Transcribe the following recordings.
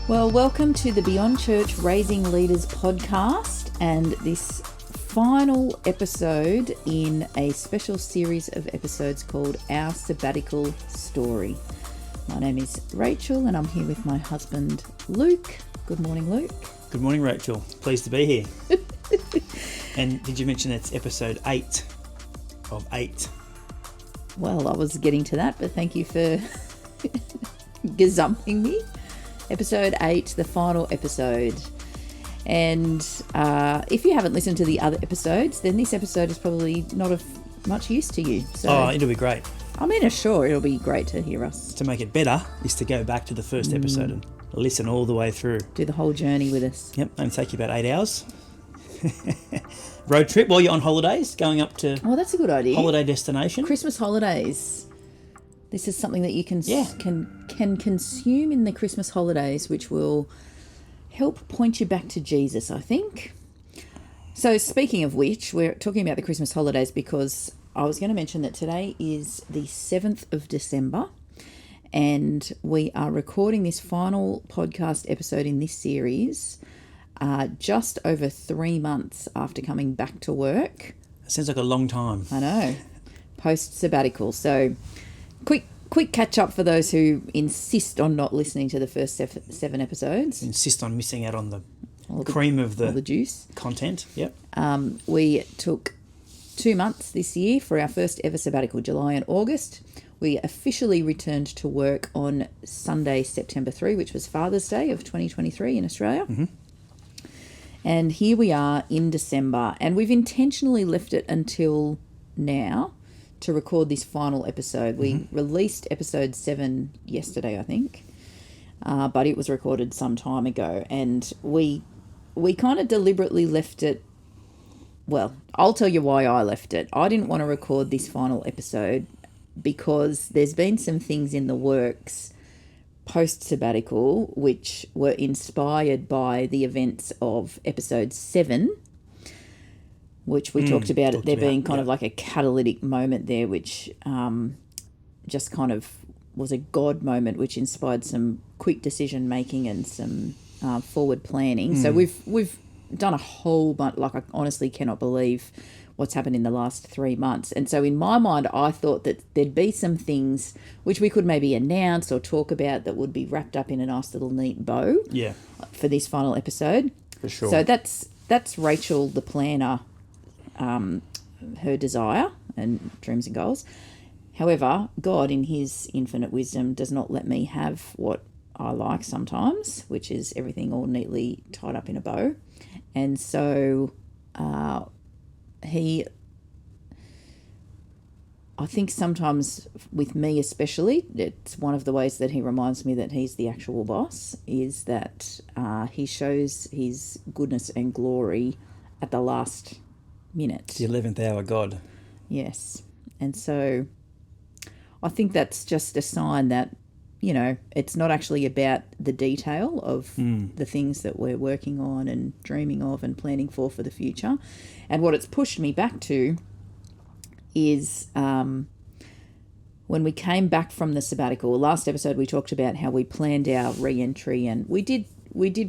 Well, welcome to the Beyond Church Raising Leaders podcast and this final episode in a special series of episodes called Our Sabbatical Story. My name is Rachel and I'm here with my husband Luke. Good morning, Luke. Good morning, Rachel. Pleased to be here. And did you mention it's episode 8 of 8? Well, I was getting to that, but thank you for gazumping me. Episode 8, the final episode. And if you haven't listened to the other episodes, then this episode is probably not of much use to you. So, It'll be great. I mean, sure, it'll be great to hear us. To make it better is to go back to the first episode and listen all the way through. Do the whole journey with us. Yep, it'll take you about 8 hours. Road trip while you're on holidays, going up to that's a good idea. holiday destination. Christmas holidays. This is something that you can consume in the Christmas holidays, which will help point you back to Jesus, I think. So speaking of which, we're talking about the Christmas holidays because I was going to mention that today is the 7th of December and we are recording this final podcast episode in this series just over 3 months after coming back to work. It sounds like a long time. I know. Post-sabbatical. So quick catch up for those who insist on not listening to the first 7 episodes. Insist on missing out on the cream of the juice content. Yep. We took 2 months this year for our first ever sabbatical, July and August. We officially returned to work on Sunday, September 3, which was Father's Day of 2023 in Australia. Mm-hmm. And here we are in December, and we've intentionally left it until now to record this final episode. We released episode 7 yesterday, I think, but it was recorded some time ago, and we kind of deliberately left it. Well, I'll tell you why I left it. I didn't want to record this final episode because there's been some things in the works post-sabbatical which were inspired by the events of episode 7, which we talked about it there being kind of like a catalytic moment there, which just kind of was a God moment, which inspired some quick decision making and some forward planning. So we've done a whole bunch. Like, I honestly cannot believe what's happened in the last 3 months. And so in my mind, I thought that there'd be some things which we could maybe announce or talk about that would be wrapped up in a nice little neat bow. Yeah. For this final episode. For sure. So that's Rachel, the planner, her desire and dreams and goals. However, God in his infinite wisdom does not let me have what I like sometimes, which is everything all neatly tied up in a bow. And so I think sometimes with me especially, it's one of the ways that he reminds me that he's the actual boss, is that he shows his goodness and glory at the last minute. The 11th hour God. Yes. And so I think that's just a sign that, you know, it's not actually about the detail of the things that we're working on and dreaming of and planning for the future. And what it's pushed me back to is when we came back from the sabbatical. Last episode we talked about how we planned our re-entry, and we did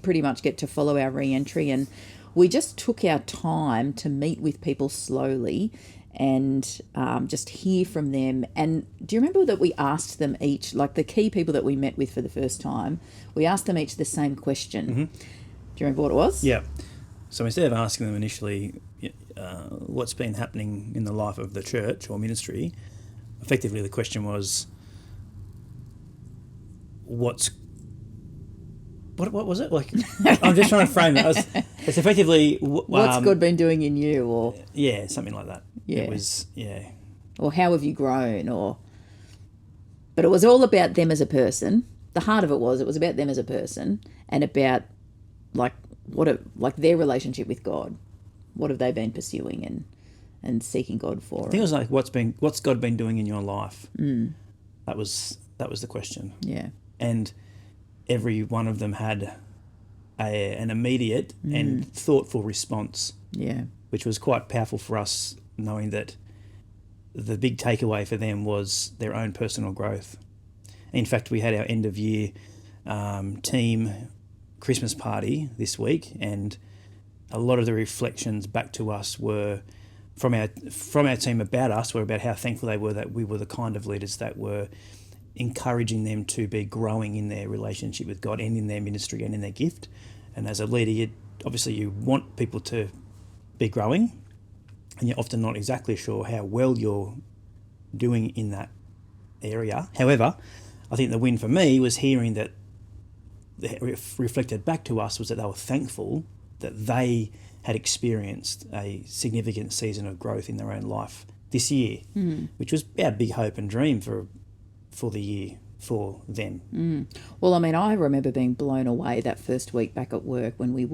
pretty much get to follow our re-entry, and we just took our time to meet with people slowly and just hear from them. And do you remember that we asked them each, like the key people that we met with for the first time, we asked them each the same question. Mm-hmm. Do you remember what it was? Yeah. So instead of asking them initially what's been happening in the life of the church or ministry, effectively the question was, what was it? Like, I'm just trying to frame it. It's effectively... what's God been doing in you? Or yeah, something like that. Yeah. It was, yeah. Or how have you grown? But it was all about them as a person. The heart of it was about them as a person and about like their relationship with God. What have they been pursuing and seeking God for? I think it was like, what's God been doing in your life? That was the question. Yeah. And every one of them had an immediate and thoughtful response. Yeah. Which was quite powerful for us, knowing that the big takeaway for them was their own personal growth. In fact, we had our end of year team Christmas party this week, and a lot of the reflections back to us were from our team about us were about how thankful they were that we were the kind of leaders that were encouraging them to be growing in their relationship with God and in their ministry and in their gift. And as a leader, you want people to be growing, and you're often not exactly sure how well you're doing in that area. However, I think the win for me was hearing that reflected back to us was that they were thankful that they had experienced a significant season of growth in their own life this year, which was our big hope and dream for the year for them. Well, I mean, I remember being blown away that first week back at work when we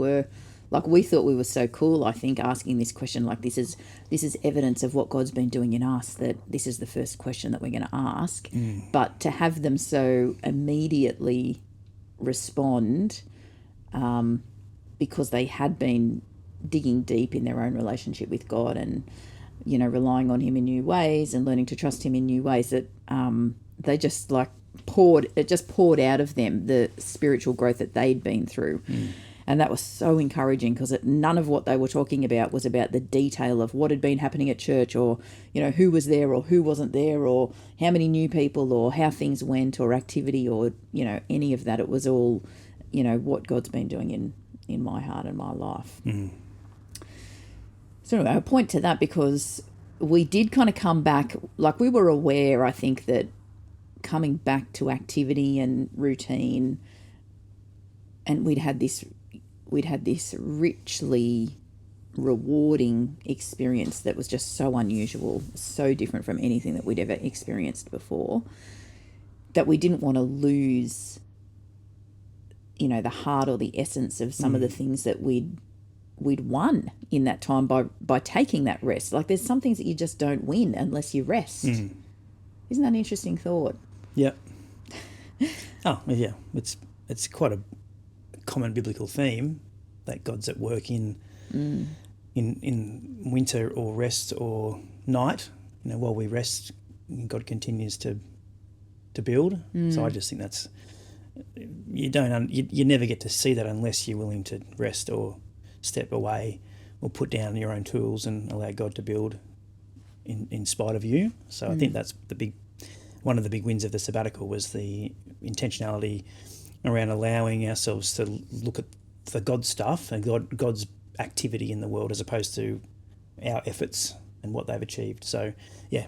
thought we were so cool, I think, asking this question, like this is evidence of what God's been doing in us, that this is the first question that we're going to ask. But to have them so immediately respond because they had been digging deep in their own relationship with God and, relying on him in new ways and learning to trust him in new ways, that they just poured out of them the spiritual growth that they'd been through. And that was so encouraging, because none of what they were talking about was about the detail of what had been happening at church, or, who was there or who wasn't there, or how many new people, or how things went, or activity, or, any of that. It was all, what God's been doing in my heart and my life. So anyway, I point to that because we did kind of come back, we were aware, I think, that coming back to activity and routine, and we'd had this richly rewarding experience that was just so unusual, so different from anything that we'd ever experienced before, that we didn't want to lose, the heart or the essence of some of the things that we'd won in that time by taking that rest. There's some things that you just don't win unless you rest. Isn't that an interesting thought? Yeah. Oh, yeah. It's quite a common biblical theme that God's at work in winter or rest or night. While we rest, God continues to build. So I just think that's you never get to see that unless you're willing to rest or step away or put down your own tools and allow God to build in spite of you. So I think that's one of the big wins of the sabbatical was the intentionality around allowing ourselves to look at the God stuff and God's activity in the world as opposed to our efforts and what they've achieved. So, yeah,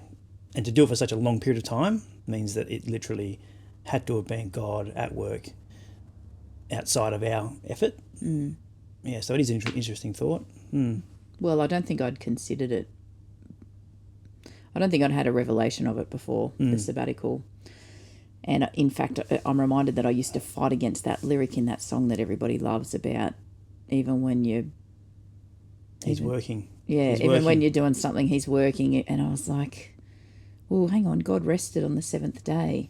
and to do it for such a long period of time means that it literally had to have been God at work outside of our effort. Yeah, so it is an interesting thought. Well, I don't think I'd considered it. I don't think I'd had a revelation of it before the sabbatical. And in fact, I'm reminded that I used to fight against that lyric in that song that everybody loves about, even when you... He's working. Yeah, he's even working. when you're doing something, he's working. And I was like, well, hang on, God rested on the seventh day.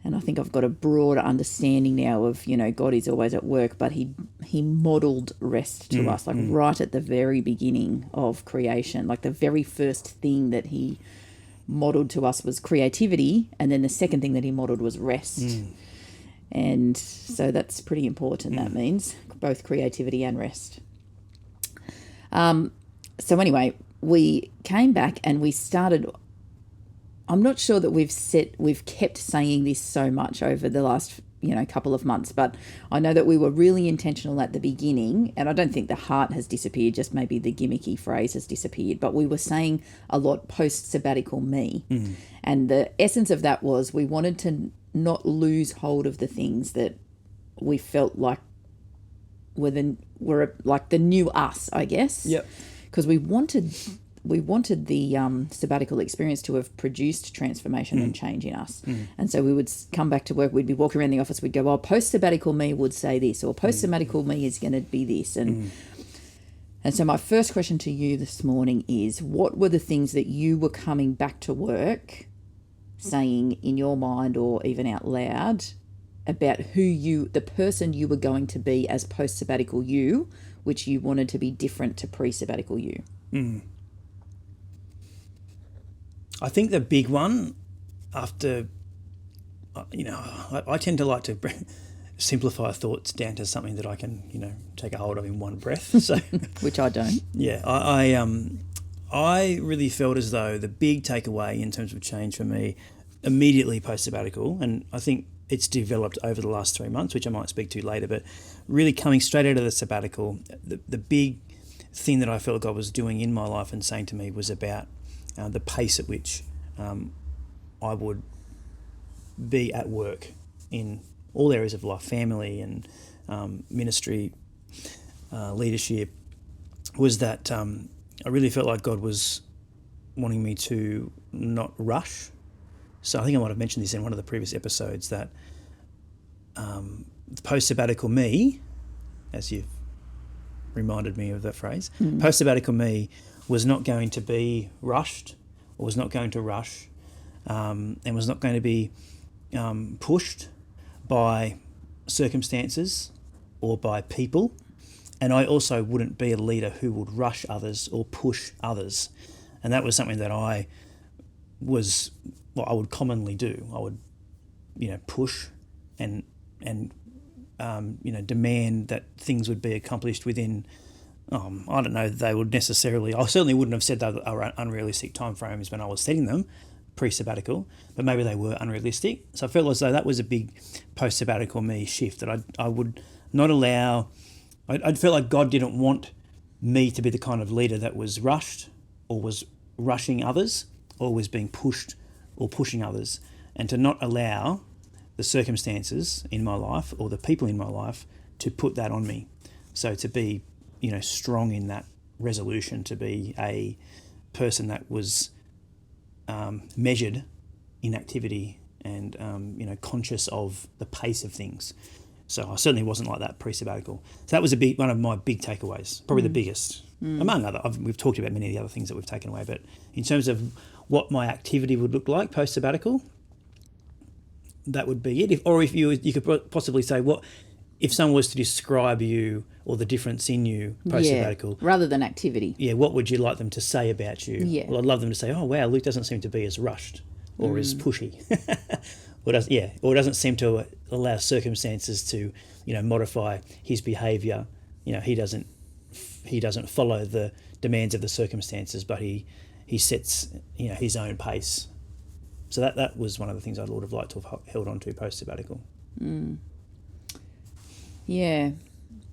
And I think I've got a broader understanding now of, God is always at work, but he modelled rest to us, right at the very beginning of creation. The very first thing that he modelled to us was creativity, and then the second thing that he modelled was rest. And so that's pretty important. That means both creativity and rest. So anyway, we came back and we started... I'm not sure that we've kept saying this so much over the last, couple of months, but I know that we were really intentional at the beginning, and I don't think the heart has disappeared, just maybe the gimmicky phrase has disappeared, but we were saying a lot post-sabbatical me. And the essence of that was we wanted to not lose hold of the things that we felt like were like the new us, I guess. Yep. Because we wanted the sabbatical experience to have produced transformation and change in us. And so we would come back to work, we'd be walking around the office, we'd go, post-sabbatical me would say this, or post-sabbatical me is going to be this. And so my first question to you this morning is, what were the things that you were coming back to work saying in your mind or even out loud about the person you were going to be as post-sabbatical you, which you wanted to be different to pre-sabbatical you? I think the big one after, I tend to like to simplify thoughts down to something that I can, take a hold of in one breath. So, Which I don't. yeah, I really felt as though the big takeaway in terms of change for me immediately post sabbatical, and I think it's developed over the last 3 months, which I might speak to later, but really coming straight out of the sabbatical, the big thing that I felt God was doing in my life and saying to me was about the pace at which I would be at work in all areas of life, family and ministry, leadership, was that I really felt like God was wanting me to not rush. So I think I might have mentioned this in one of the previous episodes, that the post-sabbatical me, as you've reminded me of that phrase, post-sabbatical me was not going to be rushed, or was not going to rush, and was not going to be pushed by circumstances or by people. And I also wouldn't be a leader who would rush others or push others. And that was something that I would commonly do. I would, push and demand that things would be accomplished within, I don't know, they would necessarily, I certainly wouldn't have said they were unrealistic timeframes when I was setting them pre-sabbatical, but maybe they were unrealistic. So I felt as though that was a big post-sabbatical me shift, that I would not allow, I felt like God didn't want me to be the kind of leader that was rushed or was rushing others or was being pushed or pushing others, and to not allow the circumstances in my life or the people in my life to put that on me. So to be, strong in that resolution, to be a person that was measured in activity and, conscious of the pace of things. So I certainly wasn't like that pre-sabbatical. So that was one of my big takeaways, probably the biggest, among other. We've talked about many of the other things that we've taken away, but in terms of what my activity would look like post-sabbatical, that would be it. If you could possibly say, what if someone was to describe you or the difference in you post-sabbatical, rather than activity. Yeah, what would you like them to say about you? Yeah. Well, I'd love them to say, "Oh wow, Luke doesn't seem to be as rushed or as pushy." Or doesn't seem to allow circumstances to, modify his behaviour. He doesn't follow the demands of the circumstances, but he sets, his own pace. So that was one of the things I would have liked to have held on to post-sabbatical. Yeah.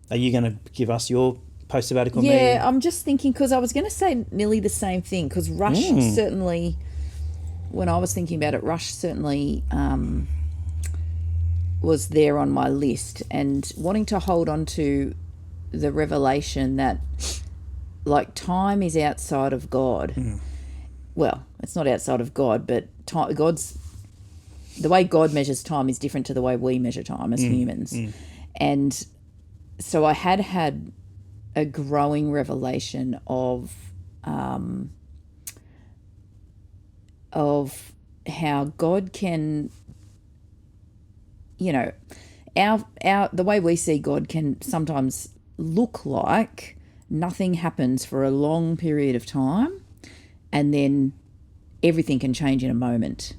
Are you going to give us your post-sabbatical me? Yeah, I'm just thinking, because I was going to say nearly the same thing, because rush certainly, when I was thinking about it, rush certainly was there on my list, and wanting to hold on to the revelation that, like, time is outside of God. Well, it's not outside of God, but the way God measures time is different to the way we measure time as humans. And so I had a growing revelation of how God can, the way we see God can sometimes look like nothing happens for a long period of time, and then everything can change in a moment.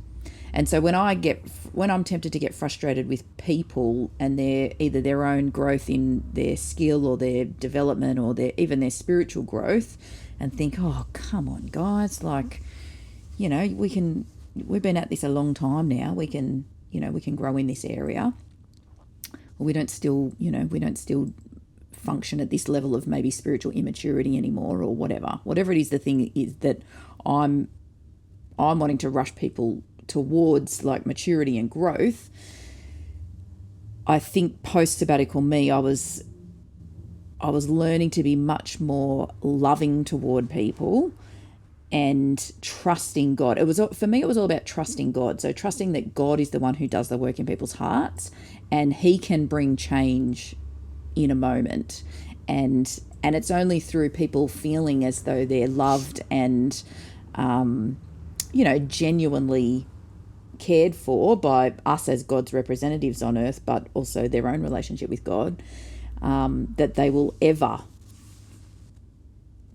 And so when I'm tempted to get frustrated with people and either their own growth in their skill or their development or even their spiritual growth, and think, oh, come on, guys, like, we've been at this a long time now. We can grow in this area. Or we don't still function at this level of maybe spiritual immaturity anymore, or whatever it is. The thing is that I'm wanting to rush people towards, like, maturity and growth. I think post-sabbatical me, I was learning to be much more loving toward people and trusting God. For me, it was all about trusting God. So trusting that God is the one who does the work in people's hearts, and he can bring change in a moment. And it's only through people feeling as though they're loved and, genuinely cared for by us as God's representatives on earth, but also their own relationship with God, that they will ever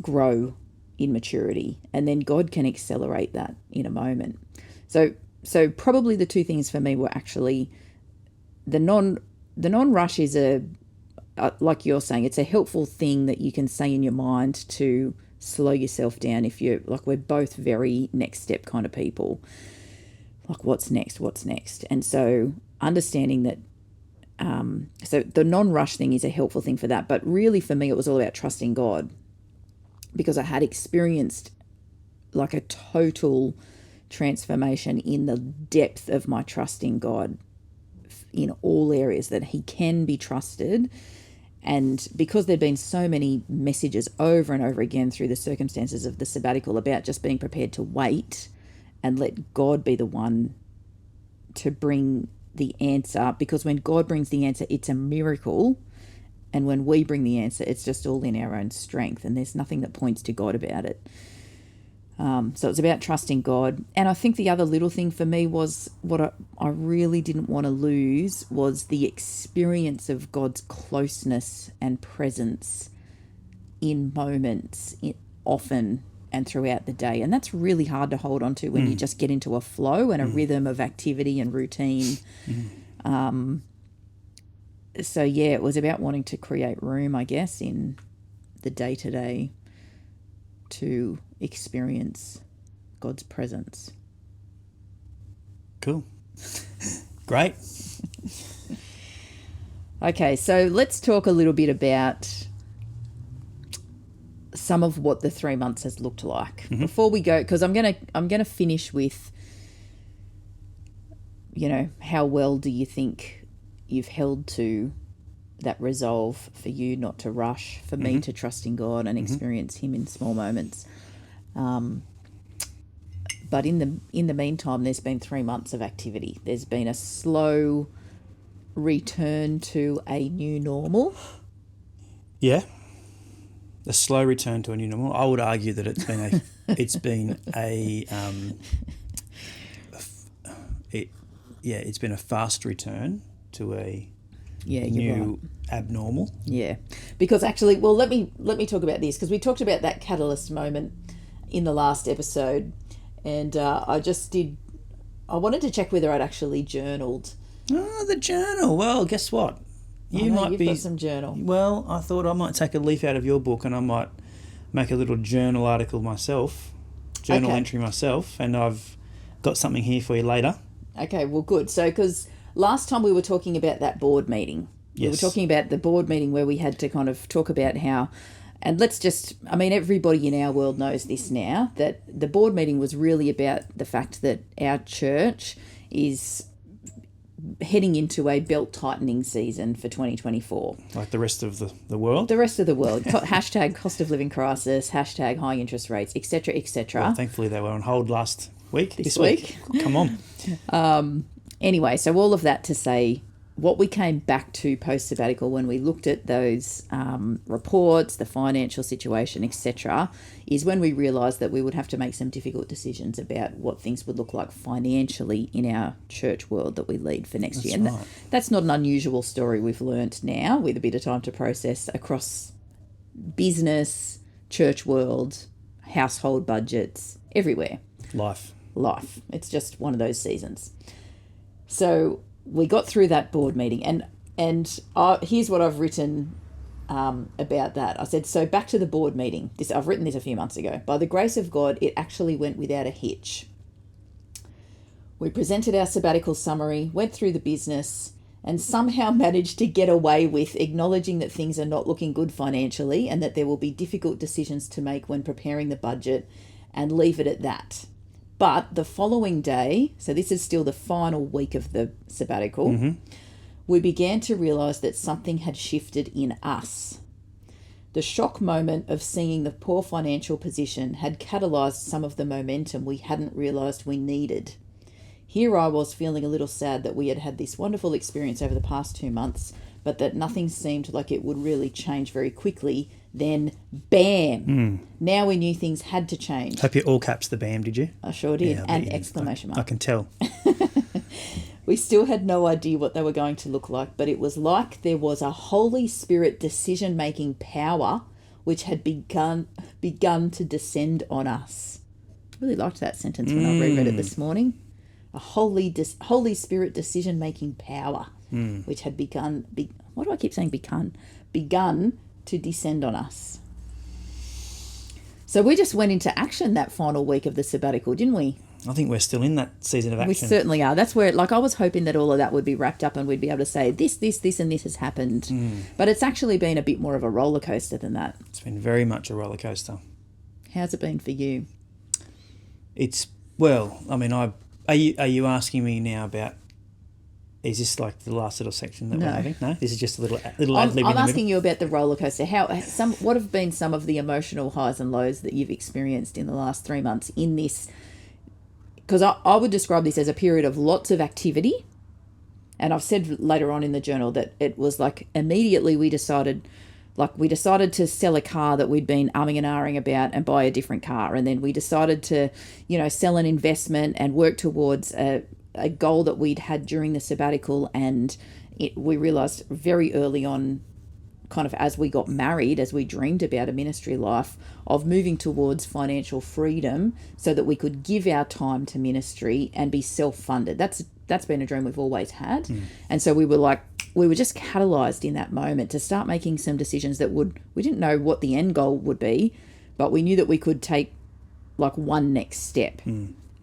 grow in maturity, and then God can accelerate that in a moment. So probably the two things for me were actually the the non-rush is like you're saying, it's a helpful thing that you can say in your mind to slow yourself down if you're, like, we're both very next step kind of people. Like, what's next? And so understanding that, so the non-rush thing is a helpful thing for that. But really for me, it was all about trusting God, because I had experienced like a total transformation in the depth of my trust in God in all areas, that he can be trusted. And because there'd been so many messages over and over again through the circumstances of the sabbatical about just being prepared to wait and let God be the one to bring the answer, because when God brings the answer, it's a miracle. And when we bring the answer, it's just all in our own strength, and there's nothing that points to God about it. So it's about trusting God. And I think the other little thing for me was what I really didn't want to lose was the experience of God's closeness and presence in moments, often and throughout the day. And that's really hard to hold on to when you just get into a flow and a rhythm of activity and routine. So, yeah, it was about wanting to create room, I guess, in the day-to-day to experience God's presence. Cool. Great. Okay, so let's talk a little bit about some of what the 3 months has looked like before we go, because I'm gonna finish with, how well do you think you've held to that resolve for you not to rush, for me to trust in God and experience him in small moments. But in the meantime, there's been 3 months of activity. There's been a slow return to a new normal. Yeah. A slow return to a new normal. I would argue that it's been a fast return to a new abnormal. Yeah, because actually, well, let me talk about this, because we talked about that catalyst moment in the last episode, and I wanted to check whether I'd actually journaled. Oh, the journal. Well, guess what? You've got some journal. Well, I thought I might take a leaf out of your book and I might make a little journal article myself, entry myself, and I've got something here for you later. Okay, well, good. So, because last time we were talking about that board meeting. Yes. We were talking about the board meeting where we had to kind of talk about how, and everybody in our world knows this now, that the board meeting was really about the fact that our church is heading into a belt-tightening season for 2024. Like the rest of the world? The rest of the world. Hashtag cost of living crisis, hashtag high interest rates, etc., etc. Well, thankfully they were on hold last week. This week. Come on. Anyway, so all of that to say, what we came back to post-sabbatical when we looked at those reports, the financial situation, etc., is when we realised that we would have to make some difficult decisions about what things would look like financially in our church world that we lead for next year. And right. That's not an unusual story we've learnt now, with a bit of time to process, across business, church world, household budgets, everywhere. Life. It's just one of those seasons. So we got through that board meeting, and here's what I've written about that. I said, so back to the board meeting. I've written this a few months ago. By the grace of God, it actually went without a hitch. We presented our sabbatical summary, went through the business, and somehow managed to get away with acknowledging that things are not looking good financially and that there will be difficult decisions to make when preparing the budget, and leave it at that. But the following day, so this is still the final week of the sabbatical, we began to realise that something had shifted in us. The shock moment of seeing the poor financial position had catalysed some of the momentum we hadn't realised we needed. Here I was feeling a little sad that we had had this wonderful experience over the past 2 months, but that nothing seemed like it would really change very quickly. Then, bam! Now we knew things had to change. Hope you all caps the bam, did you? I sure did, yeah, and exclamation mark. I can tell. We still had no idea what they were going to look like, but it was like there was a Holy Spirit decision-making power which had begun to descend on us. I really liked that sentence when I reread it this morning. A Holy Spirit decision-making power. which had why do I keep saying begun to descend on us. So we just went into action that final week of the sabbatical, didn't we? I think we're still in that season of action. We certainly are. That's where, like, I was hoping that all of that would be wrapped up and we'd be able to say this, and this has happened. But it's actually been a bit more of a roller coaster than that. It's been very much a roller coaster. How's it been for you? Are you asking me now about? Is this like the last little section that we're having? No, this is just a little ad lib. I'm asking you about the roller coaster. What have been some of the emotional highs and lows that you've experienced in the last 3 months in this? Because I would describe this as a period of lots of activity. And I've said later on in the journal that it was like immediately we decided to sell a car that we'd been umming and ahhing about and buy a different car. And then we decided to, sell an investment and work towards a goal that we'd had during the sabbatical. And we realised very early on, kind of as we got married, as we dreamed about a ministry life, of moving towards financial freedom so that we could give our time to ministry and be self-funded. That's been a dream we've always had. And so we were just catalysed in that moment to start making some decisions that we didn't know what the end goal would be, but we knew that we could take like one next step.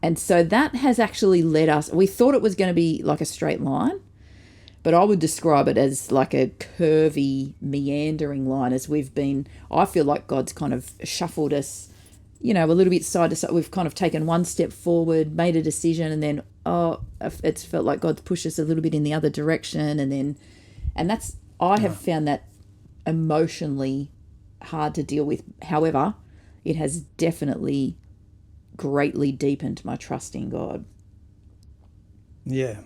And so that has actually led us, we thought it was going to be like a straight line, but I would describe it as like a curvy, meandering line as I feel like God's kind of shuffled us, a little bit side to side. We've kind of taken one step forward, made a decision, and then, it's felt like God's pushed us a little bit in the other direction. I have found that emotionally hard to deal with. However, it has definitely greatly deepened my trust in God. Yeah,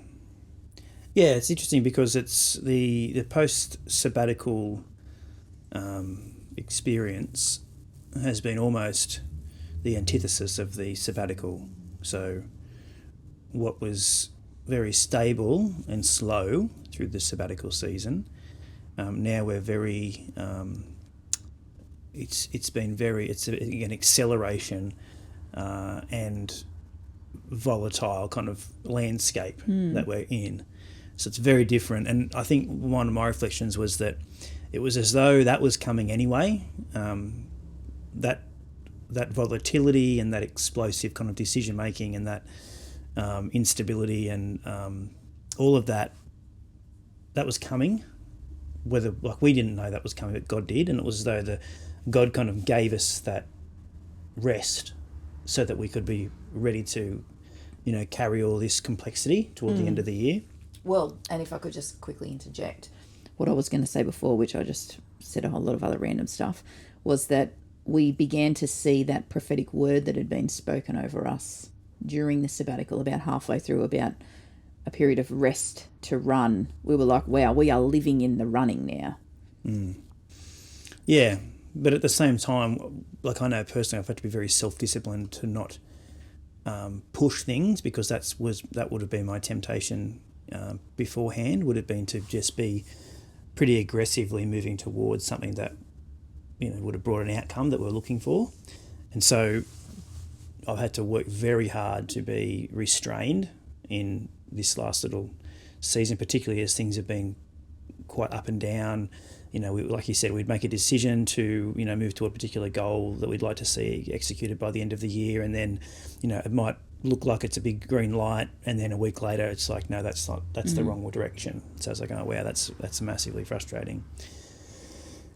it's interesting because it's the post-sabbatical experience has been almost the antithesis of the sabbatical. So what was very stable and slow through the sabbatical season, now we're very it's an acceleration and volatile kind of landscape that we're in. So it's very different. And I think one of my reflections was that it was as though that was coming anyway. That volatility and that explosive kind of decision making and that instability and all of that was coming. Whether we didn't know that was coming, but God did, and it was as though God kind of gave us that rest so that we could be ready to, carry all this complexity toward the end of the year. Well, and if I could just quickly interject, what I was going to say before, which I just said a whole lot of other random stuff, was that we began to see that prophetic word that had been spoken over us during the sabbatical, about halfway through, about a period of rest to run. We were like, wow, we are living in the running now. Yeah, but at the same time, I know personally I've had to be very self-disciplined to not push things, because that would have been my temptation beforehand, would have been to just be pretty aggressively moving towards something that would have brought an outcome that we're looking for. And so I've had to work very hard to be restrained in this last little season, particularly as things have been quite up and down. Like you said, we'd make a decision to, move to a particular goal that we'd like to see executed by the end of the year. And then, it might look like it's a big green light. And then a week later, it's like, no, that's the wrong direction. So it's like, oh, wow, that's massively frustrating.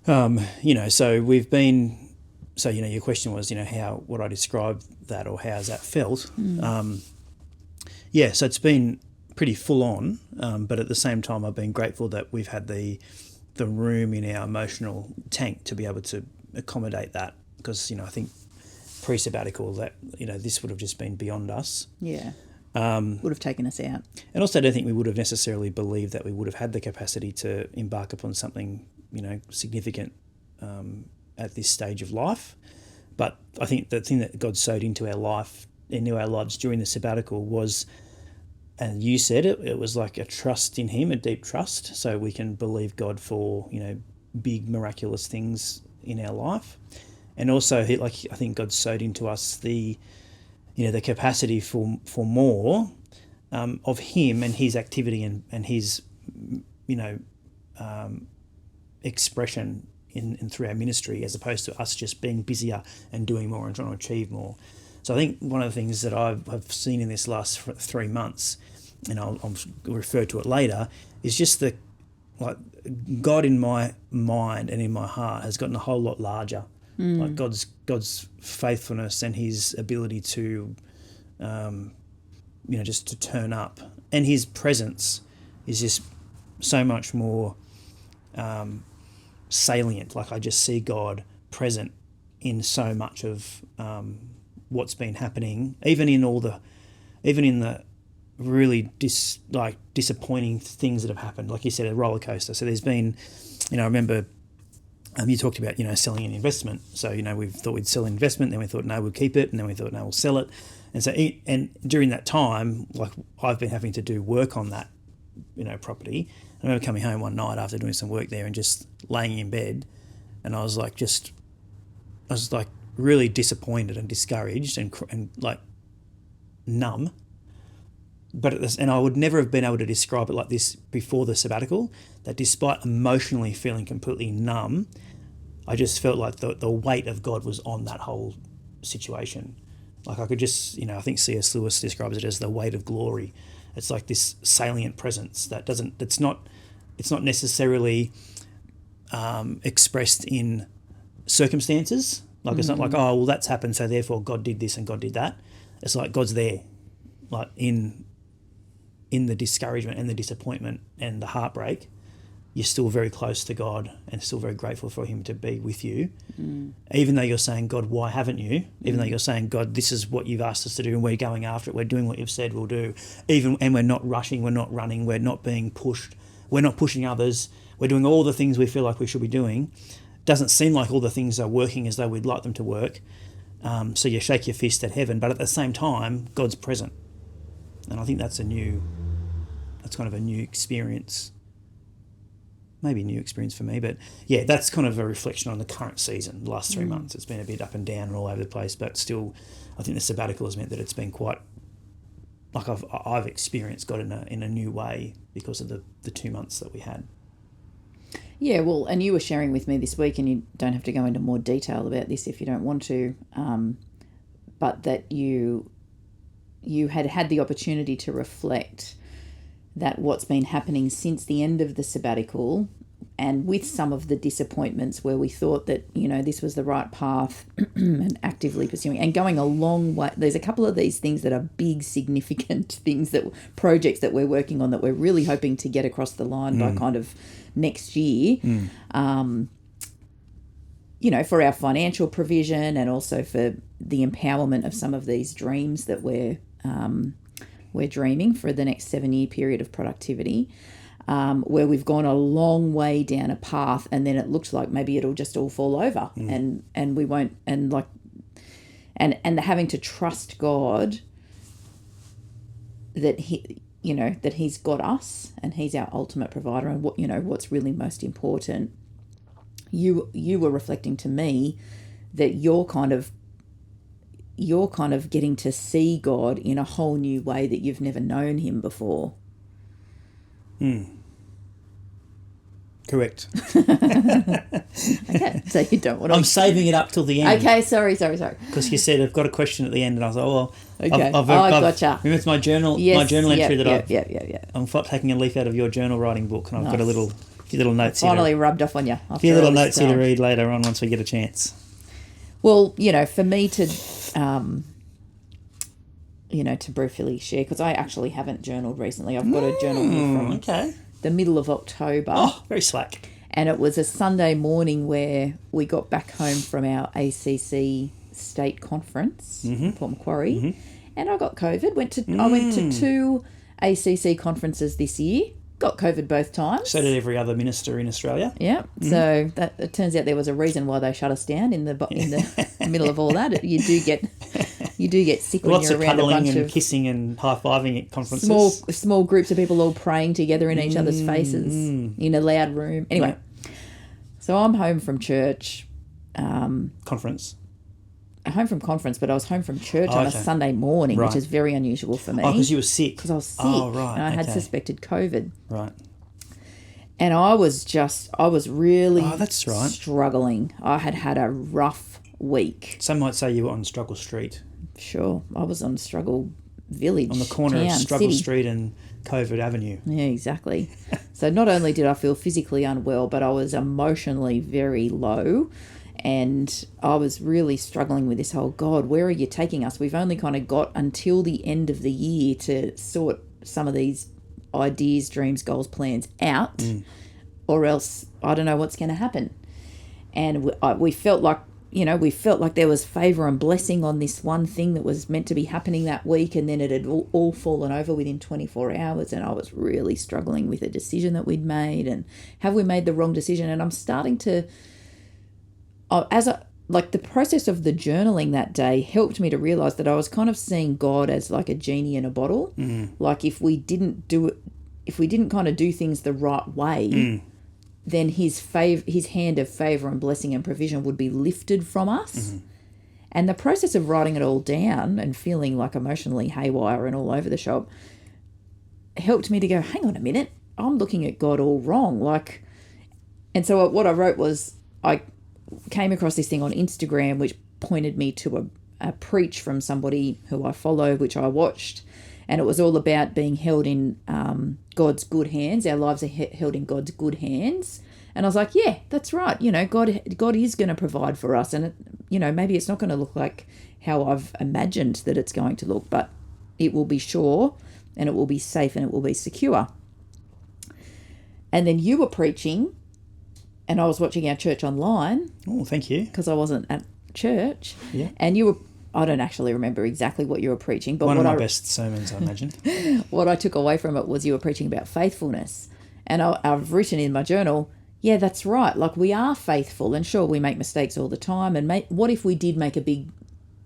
So we've been, your question was, how would I describe that, or how's that felt? So it's been pretty full on, but at the same time, I've been grateful that we've had the room in our emotional tank to be able to accommodate that, because, I think pre-sabbatical that, this would have just been beyond us. Yeah. Would have taken us out. And also I don't think we would have necessarily believed that we would have had the capacity to embark upon something, significant at this stage of life. But I think the thing that God sowed into our lives during the sabbatical was, and you said it was like a trust in Him, a deep trust, so we can believe God for, big miraculous things in our life. And also, I think God sowed into us the capacity for more of Him and His activity and His expression in through our ministry, as opposed to us just being busier and doing more and trying to achieve more. So I think one of the things that I've seen in this last 3 months, and I'll refer to it later, is just God in my mind and in my heart has gotten a whole lot larger. Like God's faithfulness and His ability to, just to turn up, and His presence is just so much more salient. Like I just see God present in so much of what's been happening, even in the really disappointing things that have happened. Like you said, a roller coaster. So there's been, I remember you talked about, selling an investment. So, we thought we'd sell an investment, then we thought, no, we'll keep it, and then we thought, no, we'll sell it. And so, and during that time, like I've been having to do work on that, property. I remember coming home one night after doing some work there and just laying in bed, and I was like really disappointed and discouraged and like numb. And I would never have been able to describe it like this before the sabbatical, that despite emotionally feeling completely numb, I just felt like the weight of God was on that whole situation. Like I could just, I think C.S. Lewis describes it as the weight of glory. It's like this salient presence it's not necessarily expressed in circumstances. Like it's not like, oh, well, that's happened, so therefore God did this and God did that. It's like God's there, like in the discouragement and the disappointment and the heartbreak, you're still very close to God and still very grateful for Him to be with you. Even though you're saying, God, why haven't you? Even though you're saying, God, this is what you've asked us to do and we're going after it, we're doing what you've said we'll do. And we're not rushing, we're not running, we're not being pushed, we're not pushing others, we're doing all the things we feel like we should be doing. Doesn't seem like all the things are working as though we'd like them to work. So you shake your fist at heaven, but at the same time, God's present. And I think that's kind of a new experience. Maybe a new experience for me, but yeah, that's kind of a reflection on the current season, the last 3 months. It's been a bit up and down and all over the place, but still, I think the sabbatical has meant that it's been quite, like I've experienced God in a new way because of the 2 months that we had. Yeah, well, and you were sharing with me this week, and you don't have to go into more detail about this if you don't want to, but that you had the opportunity to reflect that what's been happening since the end of the sabbatical, and with some of the disappointments where we thought that, this was the right path and actively pursuing and going a long way. There's a couple of these things that are big, significant things, projects that we're working on that we're really hoping to get across the line by kind of next year, for our financial provision and also for the empowerment of some of these dreams that we're dreaming for the next 7-year period of productivity, where we've gone a long way down a path, and then it looks like maybe it'll just all fall over, and we won't, and having to trust God that He's got us and He's our ultimate provider, and what's really most important. You were reflecting to me that you're kind of getting to see God in a whole new way that you've never known Him before. Correct. Okay, so you don't want to... I'm saving it up till the end. Okay, sorry. Because you said I've got a question at the end, and I was like, oh, okay. I've gotcha. Remember, it's my journal, yes, my journal entry that Yeah. I'm taking a leaf out of your journal writing book, and I've got a few little notes here. Finally rubbed off on you. A few little notes here to read later on once we get a chance. Well, for me to... to briefly share, because I actually haven't journaled recently. I've got a journal here from the middle of October. Oh, very slack. And it was a Sunday morning where we got back home from our ACC state conference, Port Macquarie, and I got COVID. I went to 2 ACC conferences this year. Got COVID both times. So did every other minister in Australia. Yeah. So that it turns out there was a reason why they shut us down in the middle of all that. You do get sick when you're around a bunch of... Lots of cuddling and kissing and high-fiving at conferences. Small groups of people all praying together in each other's faces in a loud room. Anyway, so I'm home from church. Conference. Home from conference, but I was home from church on a Sunday morning, which is very unusual for me. Oh, because you were sick. Because I was sick. Oh, right. And I had suspected COVID. Right. And I was really that's right. struggling. I had a rough week. Some might say you were on Struggle Street. Sure, I was on Struggle Village. On the corner town, of Struggle city. Street and COVID Avenue. Yeah, exactly. So not only did I feel physically unwell, but I was emotionally very low. And I was really struggling with this whole, God, where are you taking us? We've only kind of got until the end of the year to sort some of these ideas, dreams, goals, plans out, or else I don't know what's going to happen. And we felt like, there was favour and blessing on this one thing that was meant to be happening that week, and then it had all fallen over within 24 hours, and I was really struggling with a decision that we'd made, and have we made the wrong decision? And I'm starting to, the process of the journaling that day helped me to realise that I was kind of seeing God as like a genie in a bottle. Like if we didn't kind of do things the right way, then his hand of favour and blessing and provision would be lifted from us. And the process of writing it all down and feeling like emotionally haywire and all over the shop helped me to go, hang on a minute, I'm looking at God all wrong. And so what I wrote was, I came across this thing on Instagram which pointed me to a preach from somebody who I follow, which I watched, and it was all about being held in God's good hands. Our lives are held in God's good hands. And I was like, yeah, that's right. God is going to provide for us. And, maybe it's not going to look like how I've imagined that it's going to look, but it will be sure, and it will be safe, and it will be secure. And then you were preaching, and I was watching our church online. Oh, thank you. Because I wasn't at church. Yeah. And you were, I don't actually remember exactly what you were preaching. But one of my best sermons, I imagine. What I took away from it was you were preaching about faithfulness. And I've written in my journal, yeah, that's right. Like, we are faithful, and sure, we make mistakes all the time. And what if we did make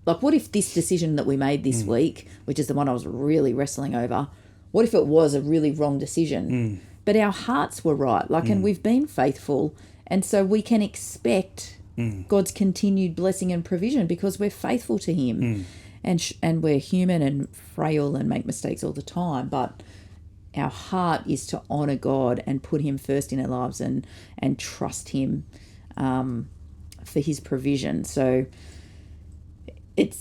what if this decision that we made this week, which is the one I was really wrestling over, what if it was a really wrong decision? But our hearts were right, and we've been faithful. And so we can expect God's continued blessing and provision because we're faithful to him. And we're human and frail and make mistakes all the time. But our heart is to honour God and put him first in our lives and trust him for his provision. So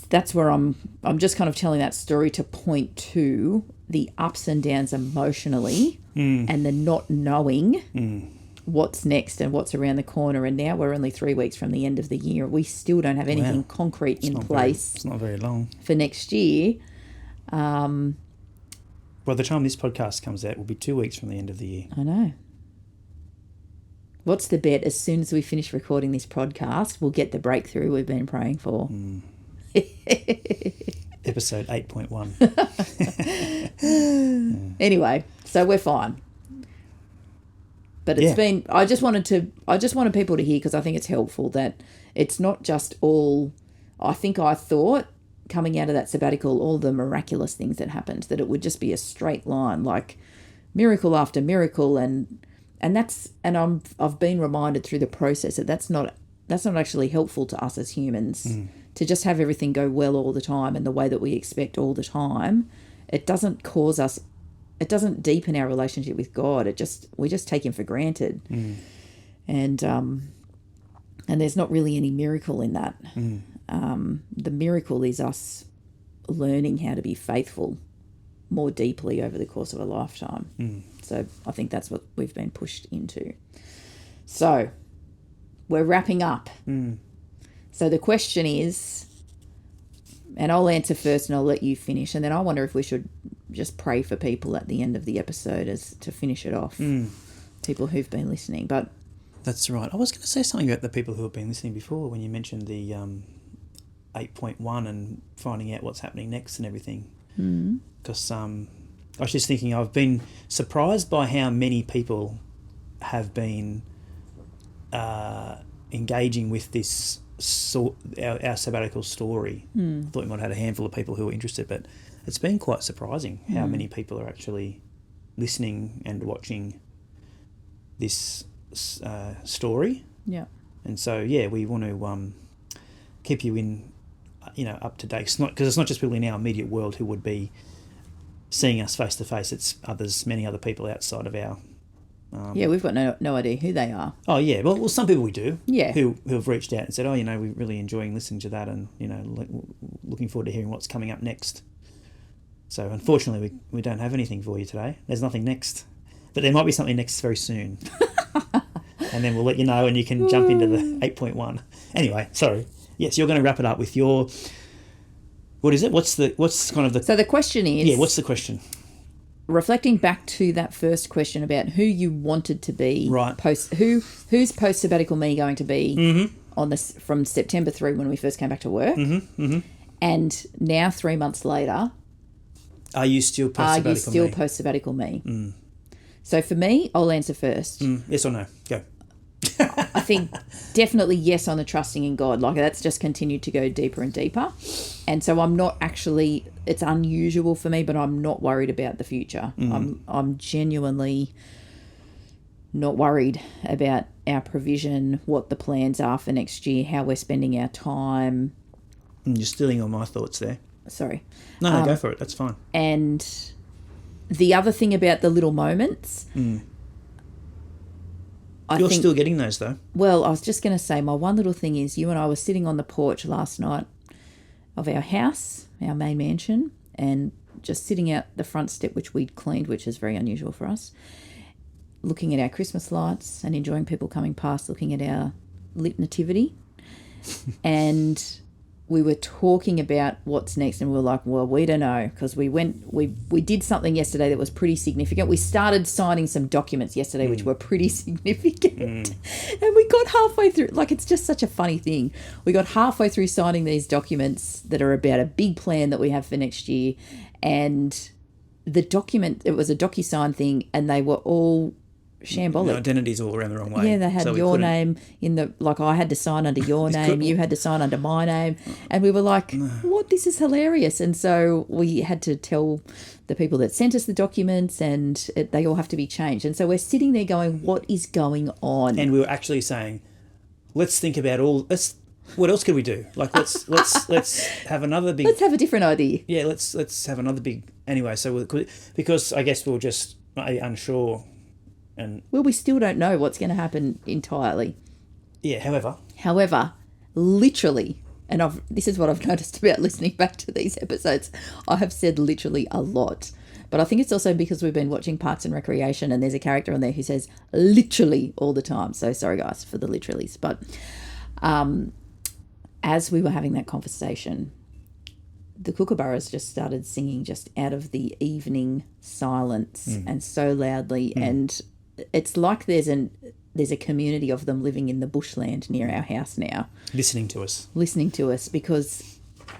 that's where I'm just kind of telling that story to point to the ups and downs emotionally and the not knowing what's next and what's around the corner. And now we're only 3 weeks from the end of the year. We still don't have anything concrete in place. It's not very long. For next year. By the time this podcast comes out, we'll be 2 weeks from the end of the year. I know. What's the bet? As soon as we finish recording this podcast, we'll get the breakthrough we've been praying for. Episode 8.1. Anyway, so we're fine. But it's been, I just wanted people to hear, because I think it's helpful, that it's not just all, I thought coming out of that sabbatical, all the miraculous things that happened, that it would just be a straight line, like miracle after miracle. And I've been reminded through the process that that's not actually helpful to us as humans, to just have everything go well all the time and the way that we expect all the time. It doesn't deepen our relationship with God. We just take him for granted. And there's not really any miracle in that. The miracle is us learning how to be faithful more deeply over the course of a lifetime. So I think that's what we've been pushed into. So we're wrapping up. So the question is, and I'll answer first and I'll let you finish, and then I wonder if we should just pray for people at the end of the episode as to finish it off, people who've been listening. But that's right. I was going to say something about the people who have been listening before when you mentioned the 8.1 and finding out what's happening next and everything. Because I was just thinking, I've been surprised by how many people have been engaging with this our sabbatical story. I thought we might have had a handful of people who were interested, but it's been quite surprising how many people are actually listening and watching this story. yeah, And so, we want to keep you up to date. Because it's not just people in our immediate world who would be seeing us face to face. It's many other people outside of our Yeah, we've got no idea who they are. Oh, yeah. Well, some people we do. Yeah. Who have reached out and said, we're really enjoying listening to that and, looking forward to hearing what's coming up next. So, unfortunately, we don't have anything for you today. There's nothing next. But there might be something next very soon. And then we'll let you know and you can jump into the 8.1. Anyway, sorry. Yes, you're going to wrap it up with your... What is it? What's kind of the... So the question is... Yeah, what's the question? Reflecting back to that first question about who you wanted to be, right? Who's post sabbatical me going to be mm-hmm. from September through when we first came back to work, mm-hmm. Mm-hmm. and now 3 months later, are you still post sabbatical me? Mm. So for me, I'll answer first. Yes or no? Go. I think definitely yes on the trusting in God. Like that's just continued to go deeper and deeper. And so I'm not actually, it's unusual for me, but I'm not worried about the future. I'm genuinely not worried about our provision, what the plans are for next year, how we're spending our time. You're stealing all my thoughts there. Sorry. No, go for it. That's fine. And the other thing about the little moments... You're still getting those, though. Well, I was just going to say, my one little thing is you and I were sitting on the porch last night of our house, our main mansion, and just sitting out the front step, which we'd cleaned, which is very unusual for us, looking at our Christmas lights and enjoying people coming past, looking at our lit nativity. And we were talking about what's next, and we were like, well, we don't know, because we did something yesterday that was pretty significant. We started signing some documents yesterday which were pretty significant. And we got halfway through, like it's just such a funny thing. We got halfway through signing these documents that are about a big plan that we have for next year, and the document, it was a DocuSign thing, and they were all shambolic. The identities all around the wrong way. Yeah, they had your name in the, like I had to sign under your name, you had to sign under my name. And we were like, what, this is hilarious. And so we had to tell the people that sent us the documents, and they all have to be changed. And so we're sitting there going, what is going on? And we were actually saying, let's think about what else could we do? Like let's have another big... Let's have a different idea. Yeah, let's have another big... Anyway, so because I guess we were just unsure. And well, we still don't know what's going to happen entirely. Yeah, However, literally, and this is what I've noticed about listening back to these episodes, I have said literally a lot. But I think it's also because we've been watching Parks and Recreation, and there's a character on there who says literally all the time. So sorry, guys, for the literallys. But as we were having that conversation, the kookaburras just started singing just out of the evening silence and so loudly. And it's like there's a community of them living in the bushland near our house now. Listening to us because...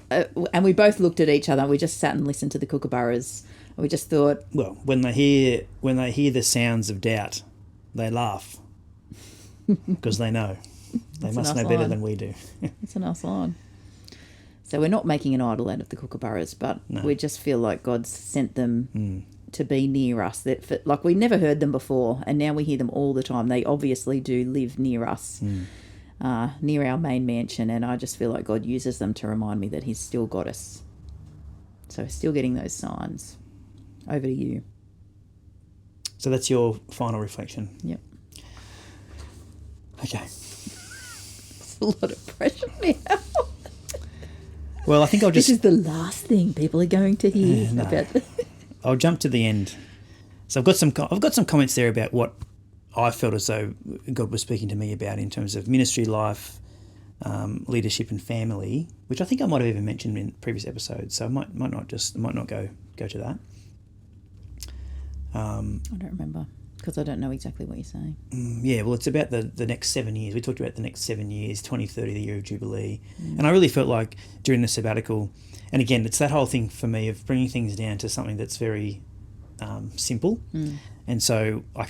and we both looked at each other. We just sat and listened to the kookaburras. And we just thought... Well, when they hear the sounds of doubt, they laugh because they know. They must know better than we do. It's a nice line. So we're not making an idol out of the kookaburras, but we just feel like God's sent them to be near us. Like we never heard them before, and now we hear them all the time. They obviously do live near us, near our main mansion, and I just feel like God uses them to remind me that He's still got us. So still getting those signs. Over to you. So that's your final reflection? Yep. Okay. It's a lot of pressure now. Well, I think I'll just... This is the last thing people are going to hear about. I'll jump to the end. So I've got some comments there about what I felt as though God was speaking to me about in terms of ministry life, leadership, and family, which I think I might have even mentioned in previous episodes. So I might not go to that. I don't remember because I don't know exactly what you're saying. Yeah, well, it's about the next 7 years. We talked about the next 7 years, 2030, the year of Jubilee. And I really felt like during the sabbatical, and again, it's that whole thing for me of bringing things down to something that's very simple. And so I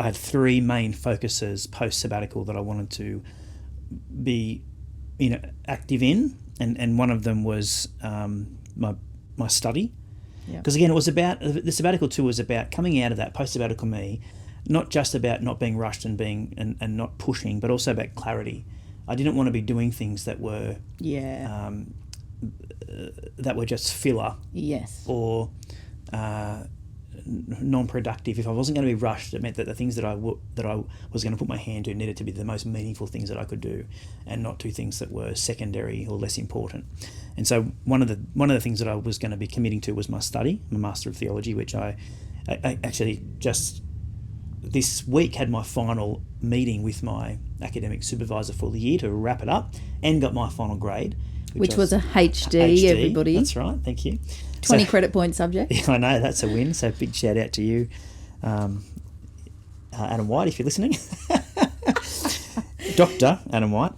had three main focuses post-sabbatical that I wanted to be, active in. And one of them was my study. Because again, it was about the sabbatical too was about coming out of that post-sabbatical me, not just about not being rushed and being and not pushing, but also about clarity. I didn't want to be doing things that were just filler. Yes. Or non-productive, if I wasn't going to be rushed, it meant that the things that I was going to put my hand to needed to be the most meaningful things that I could do, and not do things that were secondary or less important. And so one of the things that I was going to be committing to was my study, my Master of Theology, which I actually just this week had my final meeting with my academic supervisor for the year to wrap it up, and got my final grade. Which was a HD, everybody. That's right, thank you. 20 credit point subject. Yeah, I know, that's a win. So big shout out to you, Adam White, if you're listening. Dr. Adam White.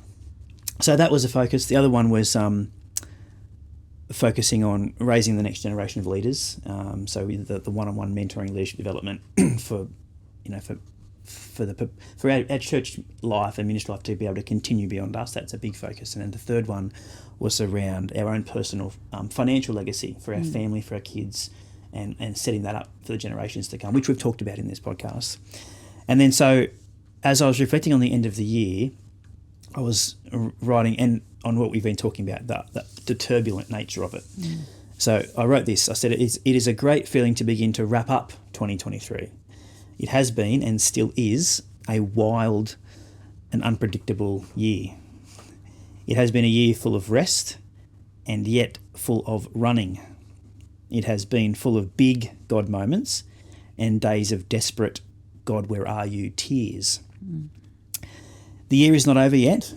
So that was a focus. The other one was focusing on raising the next generation of leaders. So the one-on-one mentoring, leadership development for our church life and ministry life to be able to continue beyond us. That's a big focus. And then the third one was around our own personal financial legacy for our family, for our kids, and setting that up for the generations to come, which we've talked about in this podcast. And then so as I was reflecting on the end of the year, I was writing and on what we've been talking about, the turbulent nature of it. So I wrote this. I said, it is a great feeling to begin to wrap up 2023. It has been and still is a wild and unpredictable year. It has been a year full of rest and yet full of running. It has been full of big God moments and days of desperate God, where are you tears. The year is not over yet,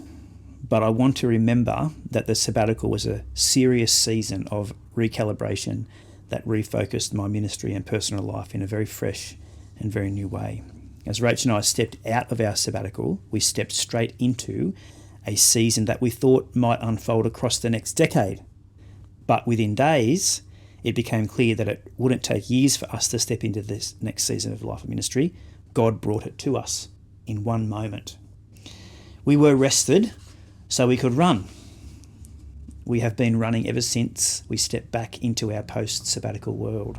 but I want to remember that the sabbatical was a serious season of recalibration that refocused my ministry and personal life in a very fresh and very new way. As Rach and I stepped out of our sabbatical, we stepped straight into a season that we thought might unfold across the next decade. But within days, it became clear that it wouldn't take years for us to step into this next season of life and ministry. God brought it to us in one moment. We were rested so we could run. We have been running ever since we stepped back into our post-sabbatical world.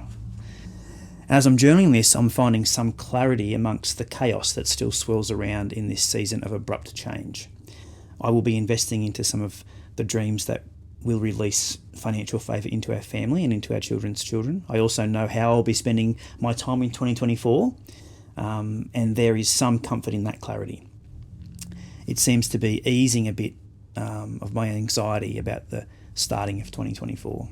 As I'm journaling this, I'm finding some clarity amongst the chaos that still swirls around in this season of abrupt change. I will be investing into some of the dreams that will release financial favour into our family and into our children's children. I also know how I'll be spending my time in 2024, and there is some comfort in that clarity. It seems to be easing a bit of my anxiety about the starting of 2024.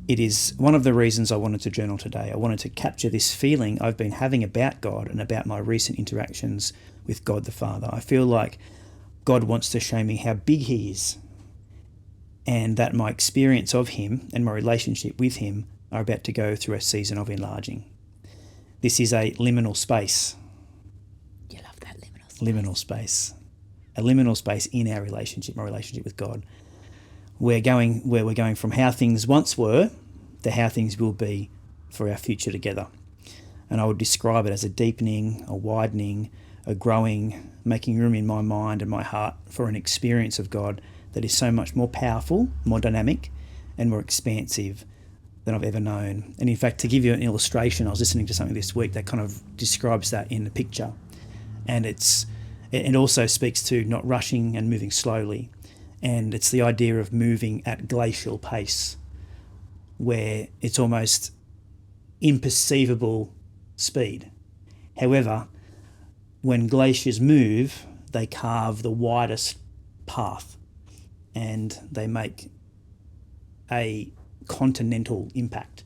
It is one of the reasons I wanted to journal today. I wanted to capture this feeling I've been having about God and about my recent interactions with God the Father. I feel like God wants to show me how big He is, and that my experience of Him and my relationship with Him are about to go through a season of enlarging. This is a liminal space. You love that liminal space. Liminal space. A liminal space in our relationship, my relationship with God. We're going from how things once were to how things will be for our future together. And I would describe it as a deepening, a widening, a growing, making room in my mind and my heart for an experience of God that is so much more powerful, more dynamic, and more expansive than I've ever known. And in fact, to give you an illustration, I was listening to something this week that kind of describes that in the picture. And it also speaks to not rushing and moving slowly. And it's the idea of moving at glacial pace, where it's almost imperceivable speed. However, when glaciers move, they carve the widest path and they make a continental impact.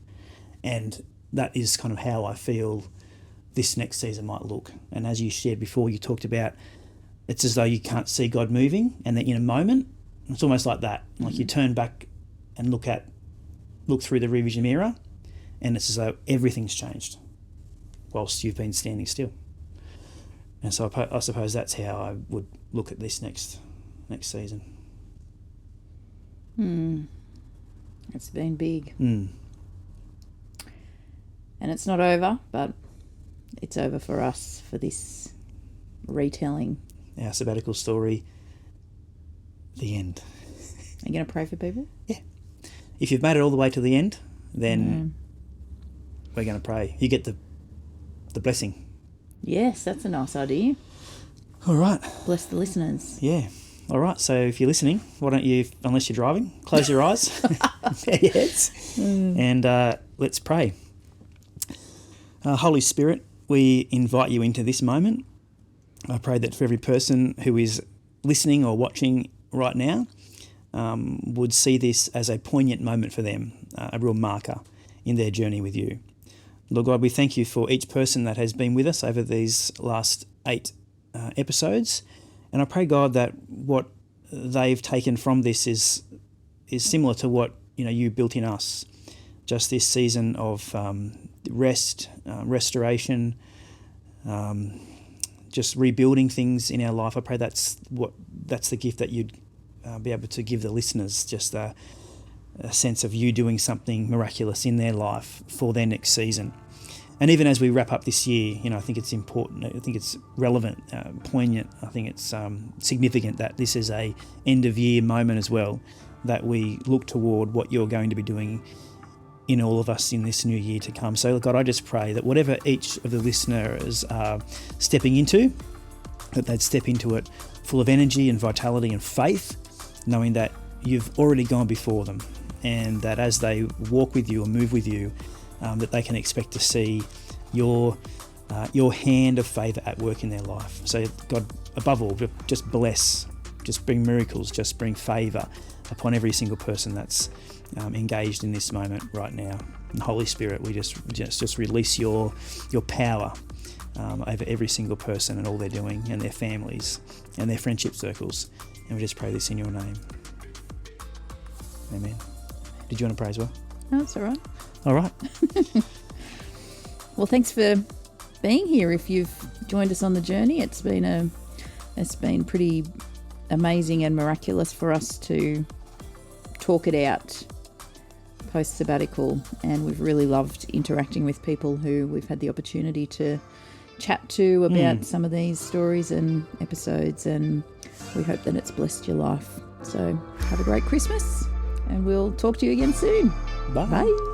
And that is kind of how I feel this next season might look. And as you shared before, you talked about it's as though you can't see God moving, and then in a moment, it's almost like that. Like you turn back and look through the rear vision mirror, and it's as though everything's changed whilst you've been standing still. And so I suppose that's how I would look at this next season. It's been big. And it's not over, but it's over for us for this retelling. Our sabbatical story, the end. Are you going to pray for people? Yeah. If you've made it all the way to the end, then we're going to pray. You get the blessing. Yes, that's a nice idea. All right. Bless the listeners. Yeah. All right. So if you're listening, why don't you, unless you're driving, close your eyes, bow your heads, and let's pray. Holy Spirit, we invite you into this moment. I pray that for every person who is listening or watching right now would see this as a poignant moment for them, a real marker in their journey with you. Lord God, we thank you for each person that has been with us over these last 8 episodes. And I pray, God, that what they've taken from this is similar to what you built in us. Just this season of rest, restoration, just rebuilding things in our life. I pray that's the gift that you'd be able to give the listeners, just a sense of you doing something miraculous in their life for their next season. And even as we wrap up this year, I think it's important. I think it's relevant, poignant. I think it's significant that this is a end of year moment as well, that we look toward what you're going to be doing in all of us in this new year to come. So God, I just pray that whatever each of the listeners are stepping into, that they'd step into it full of energy and vitality and faith, knowing that you've already gone before them, and that as they walk with you and move with you, that they can expect to see your hand of favour at work in their life. So God, above all, just bless, just bring miracles, just bring favour upon every single person that's engaged in this moment right now. And Holy Spirit, we just release your power over every single person and all they're doing, and their families and their friendship circles. And we just pray this in your name. Amen. Did you want to pray as well? No, that's all right. All right. Well, thanks for being here. If you've joined us on the journey, it's been pretty amazing and miraculous for us to talk it out post-sabbatical, and we've really loved interacting with people who we've had the opportunity to chat to about some of these stories and episodes, and we hope that it's blessed your life. So have a great Christmas, and we'll talk to you again soon. Bye. Bye.